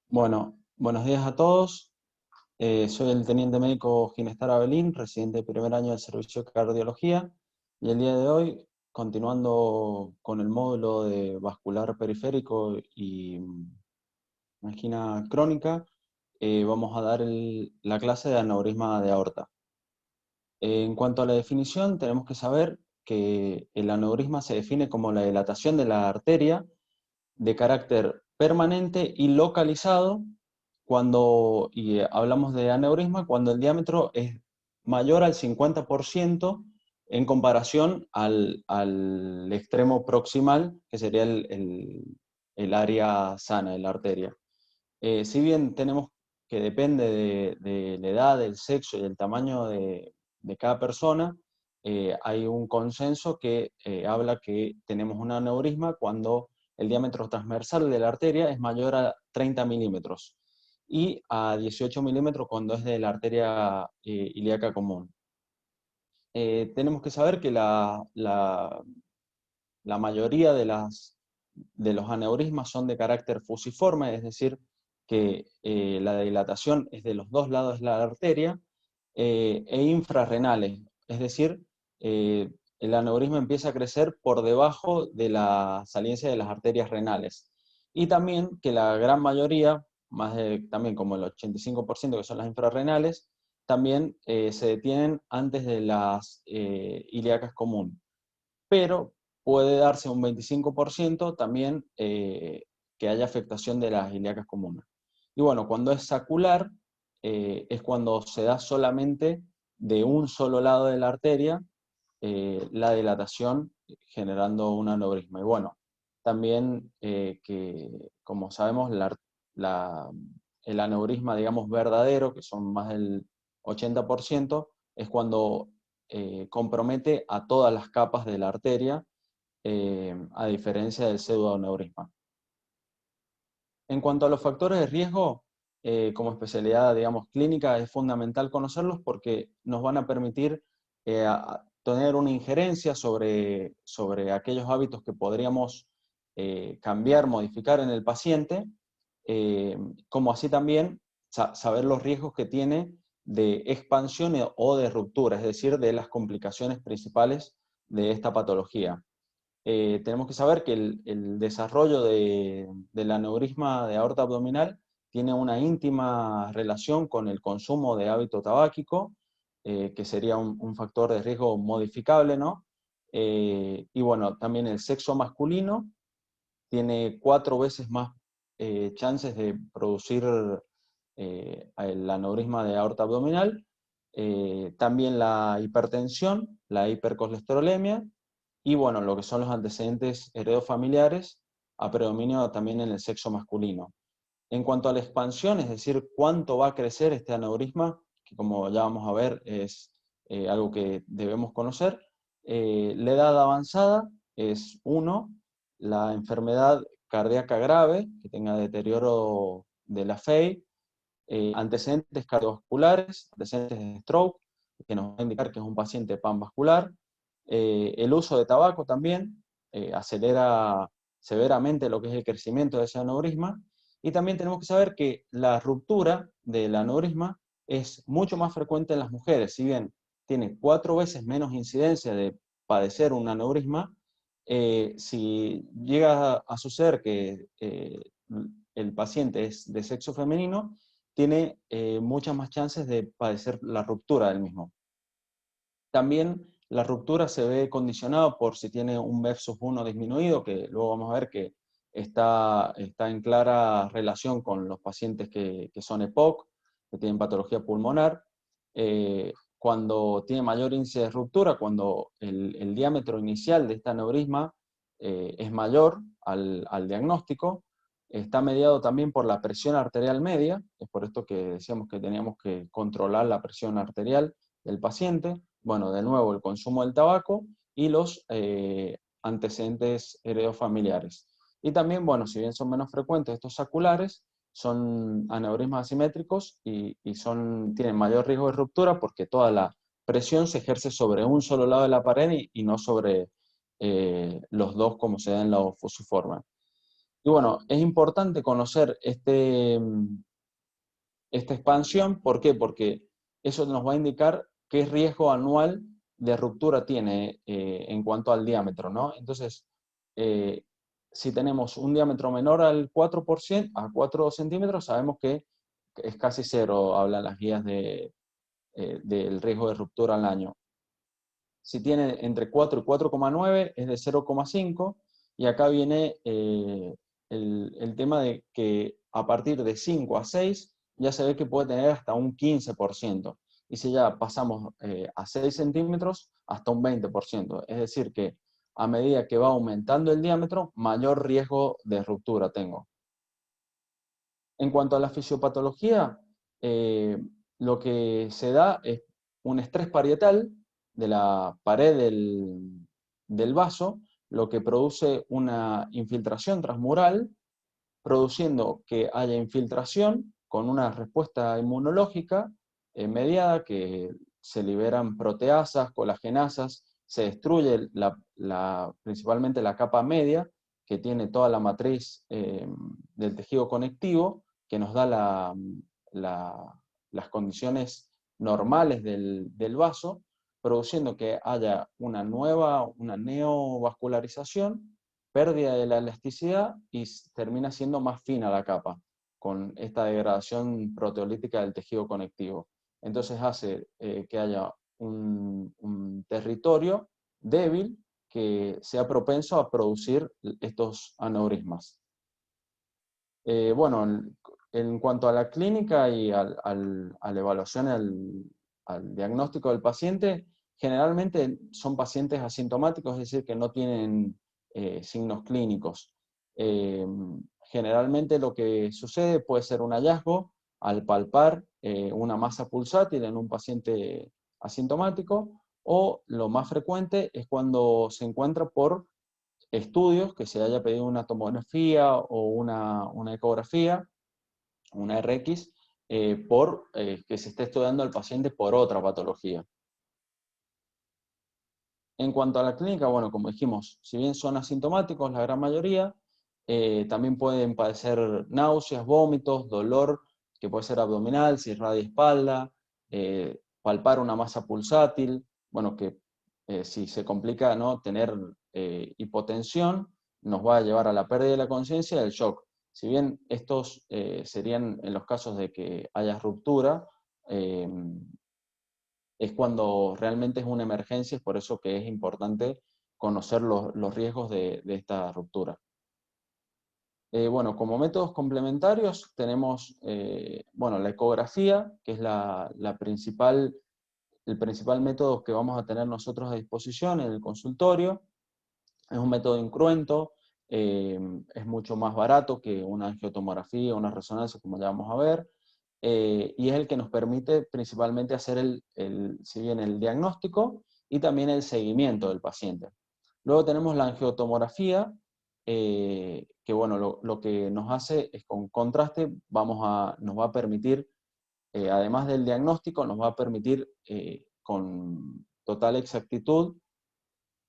Bueno, buenos días a todos. Soy el teniente médico Ginestar Abelín, residente de primer año del servicio de cardiología, y el día de hoy, continuando con el módulo de vascular periférico y angina crónica, vamos a dar la clase de aneurisma de aorta. En cuanto a la definición, tenemos que saber que el aneurisma se define como la dilatación de la arteria de carácter permanente y localizado hablamos de aneurisma cuando el diámetro es mayor al 50% en comparación al extremo proximal, que sería el área sana de la arteria. Si bien tenemos que depende de la edad, del sexo y del tamaño de cada persona, hay un consenso que habla que tenemos un aneurisma cuando el diámetro transversal de la arteria es mayor a 30 milímetros y a 18 milímetros cuando es de la arteria ilíaca común. Tenemos que saber que la mayoría de los aneurismas son de carácter fusiforme, es decir, que la dilatación es de los dos lados de la arteria, e infrarrenales, es decir, eh, el aneurisma empieza a crecer por debajo de la saliencia de las arterias renales. Y también que la gran mayoría, también como el 85% que son las infrarrenales, también se detienen antes de las ilíacas común. Pero puede darse un 25% también que haya afectación de las ilíacas comunes. Y bueno, cuando es sacular, es cuando se da solamente de un solo lado de la arteria la dilatación generando un aneurisma. Y bueno, también que, como sabemos, el aneurisma, digamos, verdadero, que son más del 80%, es cuando compromete a todas las capas de la arteria, a diferencia del pseudoaneurisma. En cuanto a los factores de riesgo, como especialidad, digamos, clínica, es fundamental conocerlos porque nos van a permitir tener una injerencia sobre aquellos hábitos que podríamos cambiar, modificar en el paciente, como así también saber los riesgos que tiene de expansión o de ruptura, es decir, de las complicaciones principales de esta patología. Tenemos que saber que el desarrollo del aneurisma de aorta abdominal tiene una íntima relación con el consumo de hábito tabáquico, que sería un factor de riesgo modificable, ¿no? Y bueno, también el sexo masculino tiene 4 veces más chances de producir el aneurisma de aorta abdominal. También la hipertensión, la hipercolesterolemia, y bueno, lo que son los antecedentes heredofamiliares, a predominio también en el sexo masculino. En cuanto a la expansión, es decir, cuánto va a crecer este aneurisma, que como ya vamos a ver es algo que debemos conocer, la edad avanzada es 1, la enfermedad cardíaca grave, que tenga deterioro de la FEI, antecedentes cardiovasculares, antecedentes de stroke, que nos va a indicar que es un paciente panvascular. El uso de tabaco también acelera severamente lo que es el crecimiento de ese aneurisma. Y también tenemos que saber que la ruptura del aneurisma es mucho más frecuente en las mujeres. Si bien tiene 4 veces menos incidencia de padecer un aneurisma, si llega a suceder que el paciente es de sexo femenino, tiene muchas más chances de padecer la ruptura del mismo. También la ruptura se ve condicionada por si tiene un BEF-1 disminuido, que luego vamos a ver que está en clara relación con los pacientes que son EPOC, que tienen patología pulmonar. Cuando tiene mayor índice de ruptura, cuando el diámetro inicial de este aneurisma es mayor al diagnóstico, está mediado también por la presión arterial media, es por esto que decíamos que teníamos que controlar la presión arterial del paciente. Bueno, de nuevo, el consumo del tabaco y los antecedentes heredofamiliares. Y también, bueno, si bien son menos frecuentes estos saculares, son aneurismas asimétricos y tienen mayor riesgo de ruptura porque toda la presión se ejerce sobre un solo lado de la pared y no sobre los dos como se da en la fusiforme. Y bueno, es importante conocer esta expansión. ¿Por qué? Porque eso nos va a indicar qué riesgo anual de ruptura tiene en cuanto al diámetro, ¿no? Entonces, eh, si tenemos un diámetro menor al 4%, a 4 centímetros, sabemos que es casi cero, hablan las guías del riesgo de ruptura al año. Si tiene entre 4 y 4,9 es de 0,5, y acá viene el tema de que a partir de 5 a 6 ya se ve que puede tener hasta un 15%, y si ya pasamos a 6 centímetros, hasta un 20%. Es decir, que a medida que va aumentando el diámetro, mayor riesgo de ruptura tengo. En cuanto a la fisiopatología, lo que se da es un estrés parietal de la pared del vaso, lo que produce una infiltración transmural, produciendo que haya infiltración con una respuesta inmunológica mediada, que se liberan proteasas, colagenasas, se destruye principalmente la capa media, que tiene toda la matriz del tejido conectivo, que nos da las condiciones normales del vaso, produciendo que haya una neovascularización, pérdida de la elasticidad, y termina siendo más fina la capa, con esta degradación proteolítica del tejido conectivo. Entonces hace que haya un territorio débil que sea propenso a producir estos aneurismas. Bueno, en cuanto a la clínica y a la evaluación, al diagnóstico del paciente, generalmente son pacientes asintomáticos, es decir, que no tienen signos clínicos. Generalmente lo que sucede puede ser un hallazgo al palpar una masa pulsátil en un paciente asintomático, o lo más frecuente es cuando se encuentra por estudios, que se haya pedido una tomografía o una ecografía, una RX, que se esté estudiando al paciente por otra patología. En cuanto a la clínica, bueno, como dijimos, si bien son asintomáticos la gran mayoría, también pueden padecer náuseas, vómitos, dolor, que puede ser abdominal, si irradia espalda, palpar una masa pulsátil, bueno, que si se complica, ¿no?, tener hipotensión, nos va a llevar a la pérdida de la conciencia y al shock. Si bien estos serían en los casos de que haya ruptura, es cuando realmente es una emergencia, es por eso que es importante conocer los riesgos de esta ruptura. Bueno, como métodos complementarios tenemos bueno, la ecografía, que es el principal método que vamos a tener nosotros a disposición en el consultorio. Es un método incruento, es mucho más barato que una angiotomografía, una resonancia, como ya vamos a ver, y es el que nos permite principalmente hacer si bien el diagnóstico y también el seguimiento del paciente. Luego tenemos la angiotomografía, que bueno, lo que nos hace es, con contraste, nos va a permitir, además del diagnóstico, nos va a permitir con total exactitud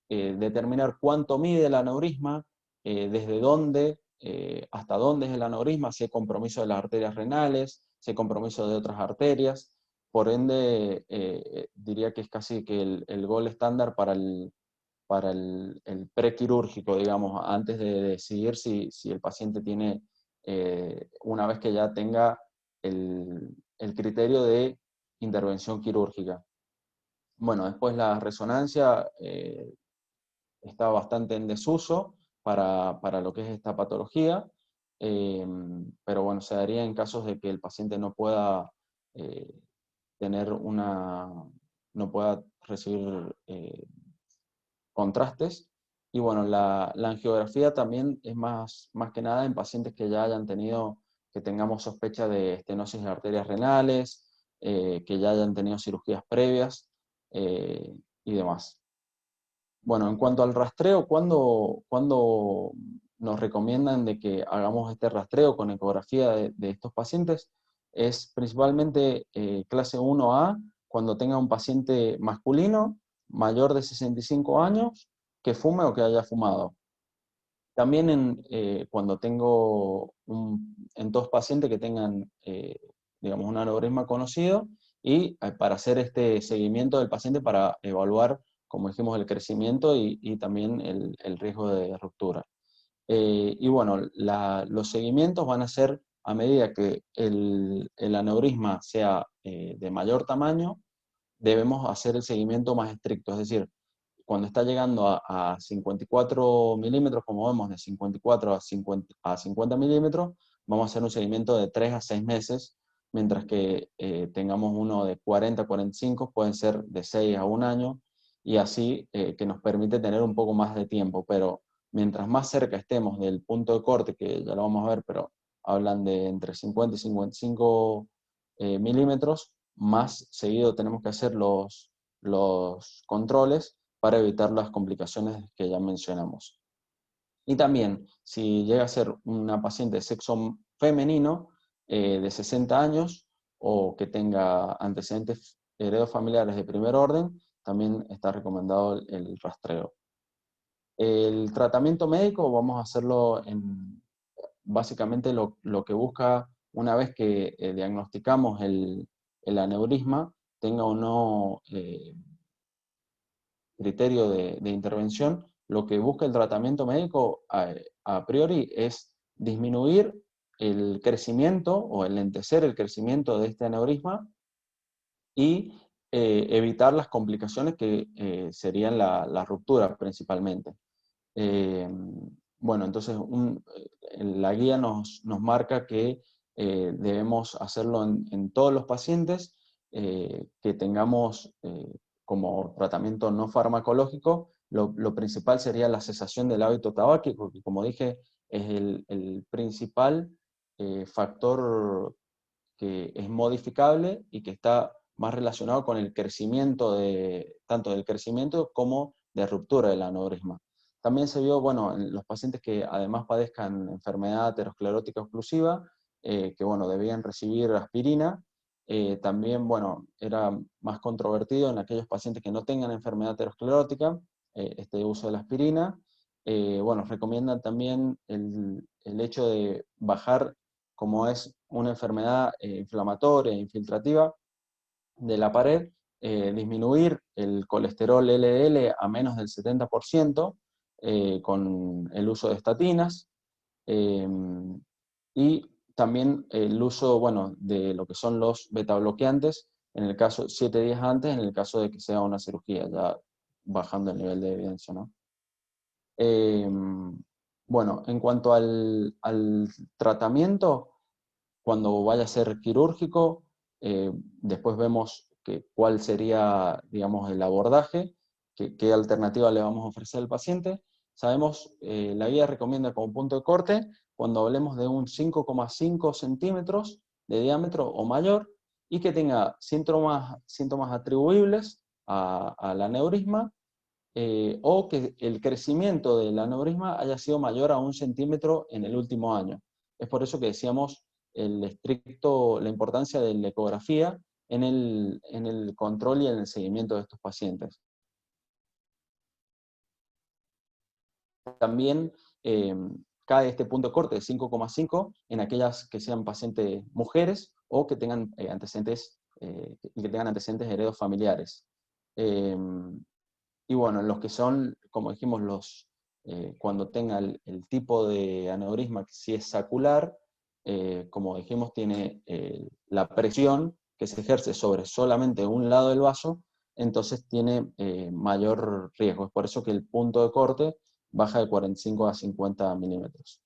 determinar cuánto mide el aneurisma, desde dónde, hasta dónde es el aneurisma, si hay compromiso de las arterias renales, si hay compromiso de otras arterias. Por ende, diría que es casi que el gol estándar para el prequirúrgico, digamos, antes de decidir si el paciente tiene, una vez que ya tenga el criterio de intervención quirúrgica. Bueno, después la resonancia está bastante en desuso para lo que es esta patología, pero bueno, se daría en casos de que el paciente no pueda no pueda recibir contrastes. Y bueno, la angiografía también es más que nada en pacientes que ya que tengamos sospecha de estenosis de arterias renales, que ya hayan tenido cirugías previas y demás. Bueno, en cuanto al rastreo, ¿cuándo nos recomiendan de que hagamos este rastreo con ecografía de estos pacientes? Es principalmente clase 1A, cuando tenga un paciente masculino mayor de 65 años que fume o que haya fumado. También cuando tengo en dos pacientes que tengan, digamos, un aneurisma conocido, y para hacer este seguimiento del paciente para evaluar, como dijimos, el crecimiento y también el riesgo de ruptura. Y bueno, los seguimientos van a ser a medida que el aneurisma sea de mayor tamaño, debemos hacer el seguimiento más estricto, es decir, cuando está llegando a 54 milímetros, como vemos, de 54 a 50 milímetros, vamos a hacer un seguimiento de 3 a 6 meses, mientras que tengamos uno de 40 a 45, pueden ser de 6 a 1 año, y así que nos permite tener un poco más de tiempo, pero mientras más cerca estemos del punto de corte, que ya lo vamos a ver, pero hablan de entre 50 y 55 milímetros, más seguido tenemos que hacer los controles para evitar las complicaciones que ya mencionamos. Y también, si llega a ser una paciente de sexo femenino de 60 años o que tenga antecedentes heredofamiliares de primer orden, también está recomendado el rastreo. El tratamiento médico vamos a hacerlo básicamente lo que busca, una vez que diagnosticamos el aneurisma, tenga o no criterio de intervención, lo que busca el tratamiento médico a priori es disminuir el crecimiento o enlentecer el crecimiento de este aneurisma y evitar las complicaciones que serían la ruptura principalmente. Bueno, entonces la guía nos marca que debemos hacerlo en todos los pacientes que tengamos como tratamiento no farmacológico. Lo principal sería la cesación del hábito tabáquico, que como dije es el principal factor que es modificable y que está más relacionado con el crecimiento tanto del crecimiento como de ruptura del aneurisma. También se vio, bueno, en los pacientes que además padezcan enfermedad aterosclerótica oclusiva, que bueno, debían recibir aspirina. También, bueno, era más controvertido en aquellos pacientes que no tengan enfermedad aterosclerótica, este uso de la aspirina. Bueno, recomiendan también el hecho de bajar, como es una enfermedad inflamatoria e infiltrativa de la pared, disminuir el colesterol LDL a menos del 70% con el uso de estatinas, y también el uso, bueno, de lo que son los betabloqueantes, en el caso 7 días antes, en el caso de que sea una cirugía, ya bajando el nivel de evidencia, ¿no? Bueno, en cuanto al tratamiento, cuando vaya a ser quirúrgico, después vemos cuál sería, digamos, el abordaje, qué alternativa le vamos a ofrecer al paciente. Sabemos, la guía recomienda como punto de corte, cuando hablemos de un 5,5 centímetros de diámetro o mayor, y que tenga síntomas atribuibles al aneurisma, o que el crecimiento del aneurisma haya sido mayor a 1 centímetro en el último año. Es por eso que decíamos la importancia de la ecografía en el control y en el seguimiento de estos pacientes. También cae este punto de corte de 5,5 en aquellas que sean pacientes mujeres o que tengan antecedentes heredofamiliares. Y bueno, los que son, como dijimos, cuando tenga el tipo de aneurisma que si es sacular, como dijimos, tiene la presión que se ejerce sobre solamente un lado del vaso, entonces tiene mayor riesgo. Es por eso que el punto de corte baja de 45 a 50 milímetros.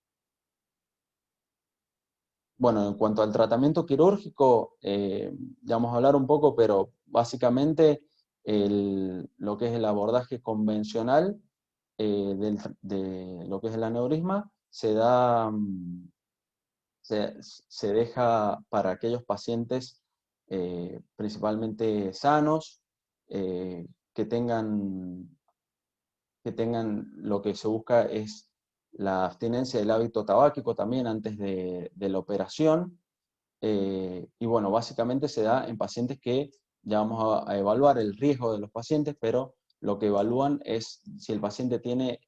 Bueno, en cuanto al tratamiento quirúrgico, ya vamos a hablar un poco, pero básicamente lo que es el abordaje convencional de lo que es el aneurisma se deja para aquellos pacientes principalmente sanos, que tengan lo que se busca es la abstinencia del hábito tabáquico también antes de la operación. Y bueno, básicamente se da en pacientes que ya vamos a evaluar el riesgo de los pacientes, pero lo que evalúan es si el paciente tiene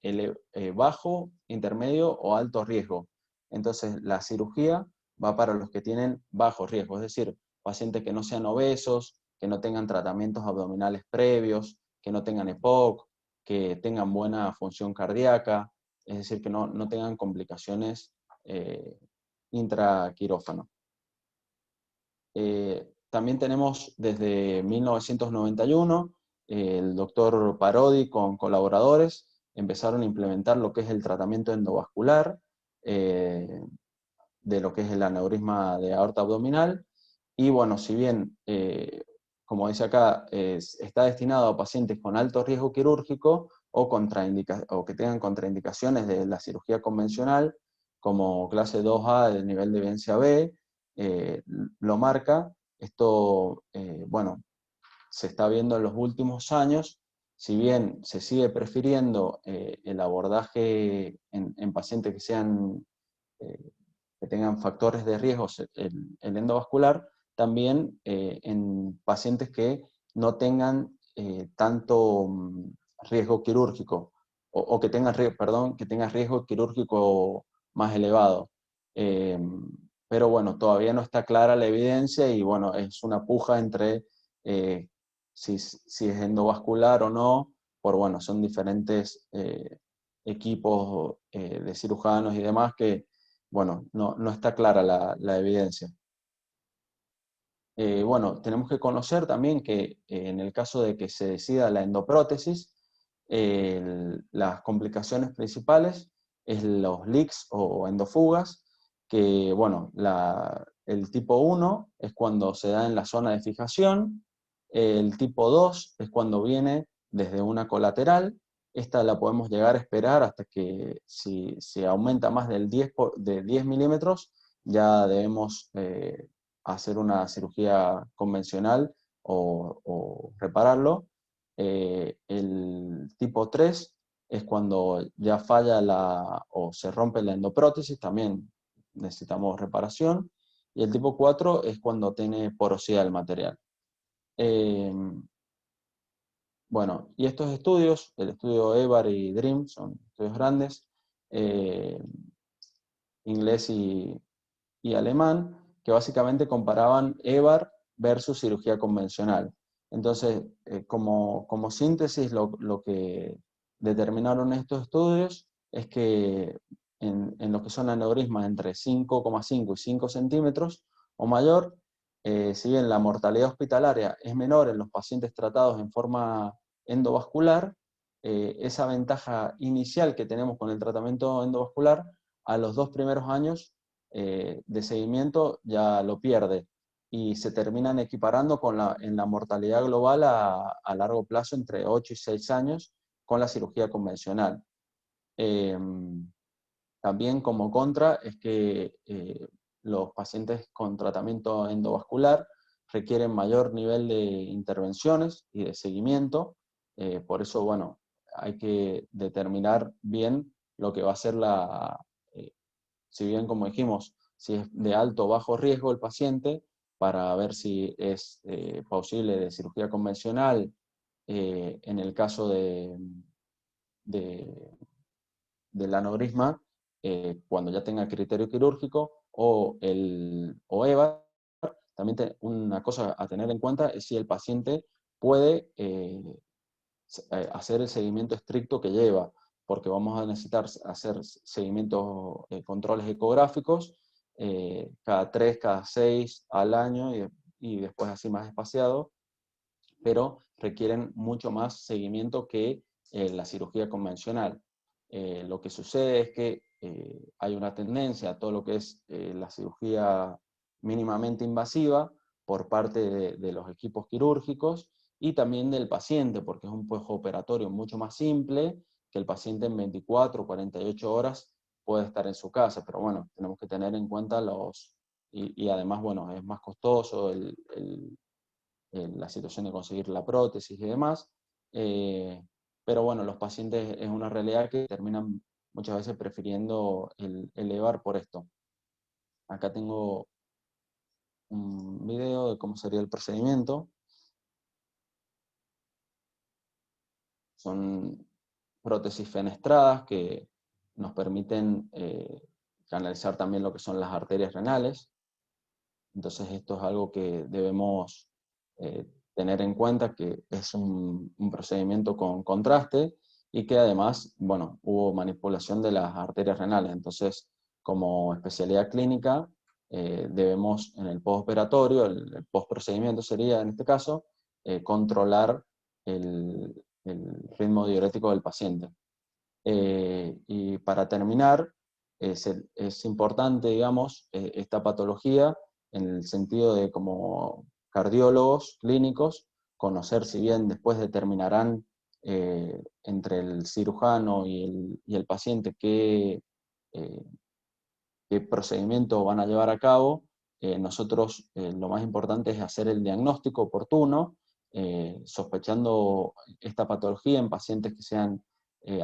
bajo, intermedio o alto riesgo. Entonces, la cirugía va para los que tienen bajo riesgo, es decir, pacientes que no sean obesos, que no tengan tratamientos abdominales previos, que no tengan EPOC, que tengan buena función cardíaca, es decir, que no tengan complicaciones intraquirófano. También tenemos desde 1991, el doctor Parodi con colaboradores empezaron a implementar lo que es el tratamiento endovascular de lo que es el aneurisma de aorta abdominal. Y bueno, si bien, como dice acá, está destinado a pacientes con alto riesgo quirúrgico o que tengan contraindicaciones de la cirugía convencional, como clase 2A del nivel de evidencia B, lo marca. Esto, bueno, se está viendo en los últimos años, si bien se sigue prefiriendo el abordaje en pacientes que sean que tengan factores de riesgo, el endovascular, también en pacientes que no tengan tanto riesgo quirúrgico, o que tengan, perdón, que tengan riesgo quirúrgico más elevado. Eh, pero bueno, todavía no está clara la evidencia y bueno, es una puja entre si es endovascular o no, por bueno, son diferentes equipos de cirujanos y demás que bueno, no está clara la evidencia. Bueno, tenemos que conocer también que en el caso de que se decida la endoprótesis, las complicaciones principales es los leaks o endofugas, que bueno, el tipo 1 es cuando se da en la zona de fijación, el tipo 2 es cuando viene desde una colateral. Esta la podemos llegar a esperar hasta que si aumenta más de 10 milímetros, ya debemos hacer una cirugía convencional o repararlo. El tipo 3 es cuando ya falla o se rompe la endoprótesis, también necesitamos reparación. Y el tipo 4 es cuando tiene porosidad el material. Bueno, y estos estudios, el estudio EVAR y DREAM, son estudios grandes, inglés y alemán, que básicamente comparaban EVAR versus cirugía convencional. Entonces, como síntesis, lo que determinaron estos estudios es que en lo que son aneurismas entre 5,5 y 5 centímetros o mayor, si bien la mortalidad hospitalaria es menor en los pacientes tratados en forma endovascular, esa ventaja inicial que tenemos con el tratamiento endovascular, a los 2 primeros años de seguimiento ya lo pierde y se terminan equiparando en la mortalidad global a largo plazo entre 8 y 6 años con la cirugía convencional. También como contra es que los pacientes con tratamiento endovascular requieren mayor nivel de intervenciones y de seguimiento, por eso, bueno, hay que determinar bien lo que va a ser si bien como dijimos, si es de alto o bajo riesgo el paciente, para ver si es posible de cirugía convencional en el caso de, del aneurisma, cuando ya tenga criterio quirúrgico, o EVA. También una cosa a tener en cuenta es si el paciente puede hacer el seguimiento estricto que lleva, porque vamos a necesitar hacer seguimientos, controles ecográficos, cada 3, cada 6 al año y después así más espaciado, pero requieren mucho más seguimiento que la cirugía convencional. Lo que sucede es que hay una tendencia a todo lo que es la cirugía mínimamente invasiva por parte de los equipos quirúrgicos y también del paciente, porque es un postoperatorio mucho más simple, que el paciente en 24 o 48 horas puede estar en su casa, pero bueno, tenemos que tener en cuenta y además, bueno, es más costoso la situación de conseguir la prótesis y demás, pero bueno, los pacientes es una realidad que terminan muchas veces prefiriendo el EVAR por esto. Acá tengo un video de cómo sería el procedimiento. son prótesis fenestradas que nos permiten canalizar también lo que son las arterias renales. Entonces esto es algo que debemos tener en cuenta, que es un procedimiento con contraste y que además, bueno, hubo manipulación de las arterias renales. Entonces, como especialidad clínica, debemos en el postoperatorio, el postprocedimiento sería en este caso, controlar el ritmo diurético del paciente. Y para terminar, es importante, digamos, esta patología en el sentido de como cardiólogos clínicos, conocer, si bien después determinarán entre el cirujano y el paciente eh, qué procedimiento van a llevar a cabo, nosotros lo más importante es hacer el diagnóstico oportuno, sospechando esta patología en pacientes que sean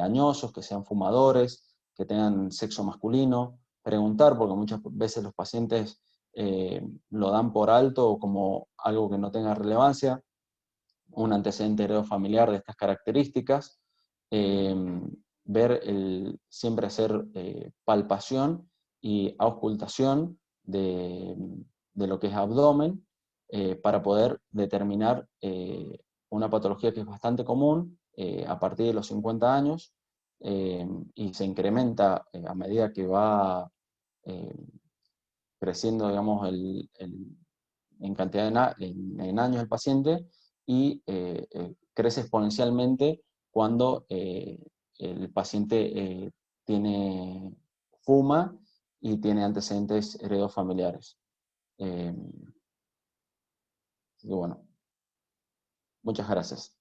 añosos, que sean fumadores, que tengan sexo masculino, preguntar, porque muchas veces los pacientes lo dan por alto como algo que no tenga relevancia, un antecedente heredofamiliar de estas características, eh, siempre hacer palpación y auscultación de lo que es abdomen, para poder determinar una patología que es bastante común a partir de los 50 años, y se incrementa a medida que va eh, creciendo, digamos, en cantidad en años el paciente, y crece exponencialmente cuando el paciente fuma y tiene antecedentes heredofamiliares. Y bueno, muchas gracias.